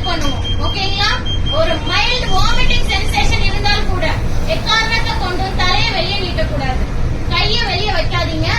Help பண்ணுவோம். ஓகேங்களா? ஒரு மைல்டு வாமிட்டிங் சென்சேஷன் இருந்தால் கூட எக்காரணத்தை கொண்டும் தலையை வெளியே நீட்டக்கூடாது, கையை வெளியே வைக்காதீங்க.